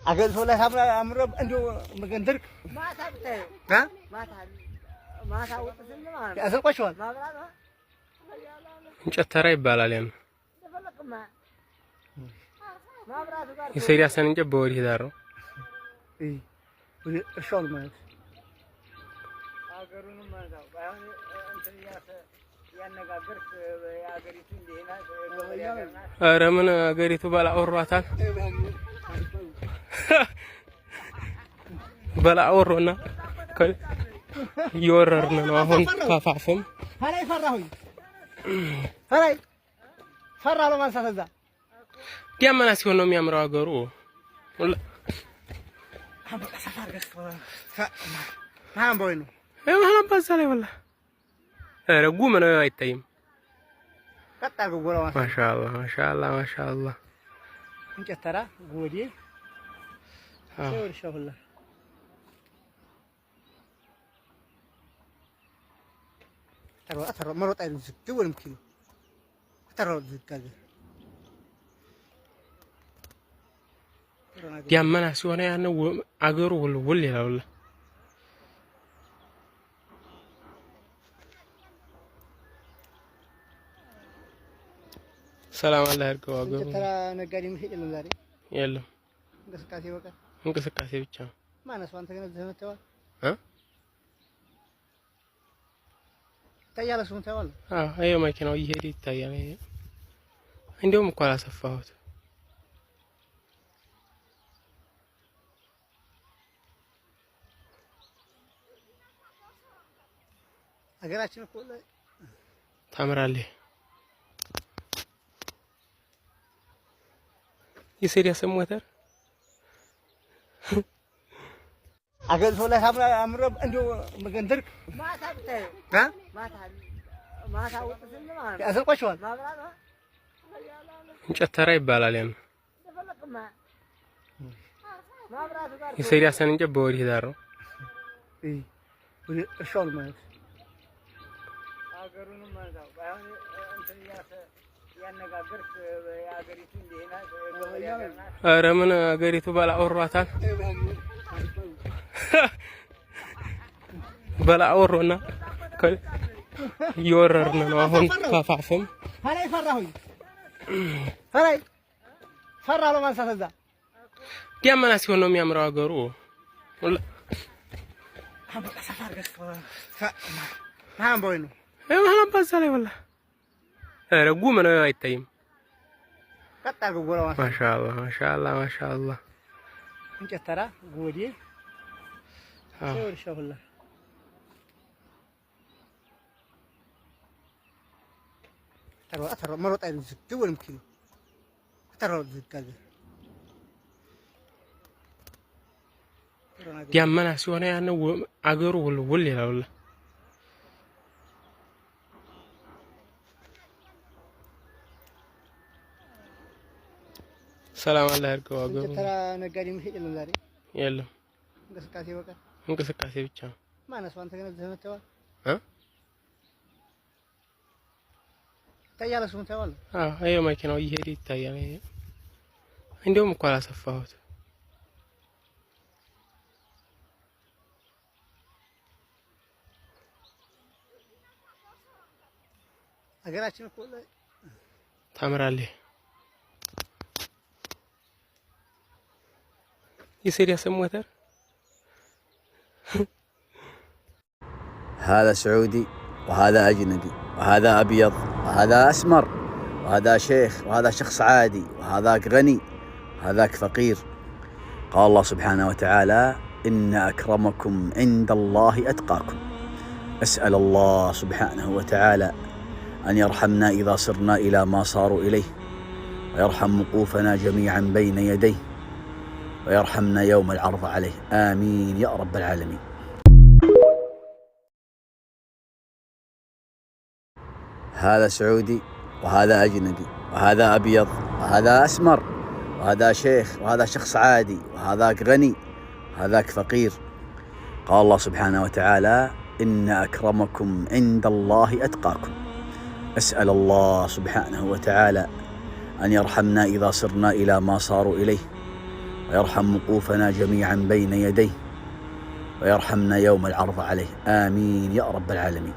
أقول فلان هم أمر عنده مقدرك ما تبتدي ها ما تعود تسلم يا أصل قشون ما بلا እንጨት ተራ ይባላል። ያን ما برات قال የሰሪያሰን እንጨት በወዲህ ዳር ነው። إيه الشغل مالك አገሩንም ማዛው ባይሆን እንትን ያነጋገርክ የአገሪቱ እንደሄና ኧረ ምን አገሪቱ ባላ አወሯታል ባላ አወሮና እየወረርን ነው አሁን ካፋፍም هلا يفرحوي هلا فرح له ما نسى ذا ዲያመና ሲሆን ነው የሚያምረው አገሩ ወላ ما هم بوينه ማህላም ባዛላይ ወላ ኧረ ጉም ነው አይታይም قطع قوله ማሻአላህ ማሻአላህ ማሻአላህ እንጨት ተራ ጎዴ ሰው ሻሁላ ተራ መሮጥ አይደል ዝግወልም ኪሎ ተራው ዝጋገ ዲያመና ሲሆን ያን አገሩ ወል ይላል ሰላም አላህ ያርገው አገሩ ተራ ነጋዴ ምሽጥ የለም ዛሬ የለም እንቅስቃሴ በቃ እንቅስቃሴ ብቻ ማነስ አንተ ግን ዘመተዋል እ ታያለ ሱም ታዋል አይ መኪናው እየሄደ ይታያል እንደውም እኮ አላሰፋሁት አገራችን እኮ ታምራለህ የሰሪያስ ሞተር أقول فلان هم أمر عنده مقدرك ما تبتدي ها ما تعود تسلم يا أصل قشون ما بلا እንጨት ተራ ይባላል ያን ما برات قال የሰሪያሰን እንጨት በወዲህ ዳር ነው إيه الشغل مالك አገሩንም ማዛው ባይሆን እንትን ያነጋገርክ የአገሪቱ እንደሄና ኧረ ምን አገሪቱ ባላ አወሯታል ባላ አወሮና እየወረርን ነው አሁን ካፋፍም هلا يفرحوي هلا فرح له ما نسى ذا ዲያመና ሲሆን ነው የሚያምረው አገሩ ወላ ما هم بوينه ማህላም ባዛላይ ወላ ኧረ ጉም ነው አይታይም قطع قوله ማሻአላህ ማሻአላህ ማሻአላህ እንጨት ተራ ጎዴ ሰው ሻሁላ ተራ መሮጥ አይደል ዝግወልም ኪሎ ተራው ዝጋገ ዲያመና ሲሆን ያን አገሩ ወል ይላል ሰላም አላህ ያርገው አገሩ ተራ ነጋዴ ምሽጥ የለም ዛሬ የለም እንቅስቃሴ በቃ እንቅስቃሴ ብቻ ማነስ አንተ ግን ዘመተዋል እ ታያለ ሱም ታዋል አይ መኪናው እየሄደ ይታያል እንደውም እኮ አላሰፋሁት አገራችን እኮ ታምራለህ የሰሪያስ ሞተር هذا سعودي وهذا أجنبي وهذا أبيض وهذا أسمر وهذا شيخ وهذا شخص عادي وهذاك غني وهذاك فقير قال الله سبحانه وتعالى إن أكرمكم عند الله أتقاكم أسأل الله سبحانه وتعالى أن يرحمنا إذا صرنا إلى ما صاروا إليه ويرحم وقوفنا جميعا بين يديه ويرحمنا يوم العرض عليه آمين يا رب العالمين. هذا سعودي وهذا أجنبي وهذا أبيض وهذا أسمر وهذا شيخ وهذا شخص عادي وهذاك غني وهذاك فقير قال الله سبحانه وتعالى إن أكرمكم عند الله أتقاكم أسأل الله سبحانه وتعالى أن يرحمنا إذا صرنا إلى ما صاروا إليه ويرحم وقوفنا جميعا بين يديه، ويرحمنا يوم العرض عليه. آمين يا رب العالمين.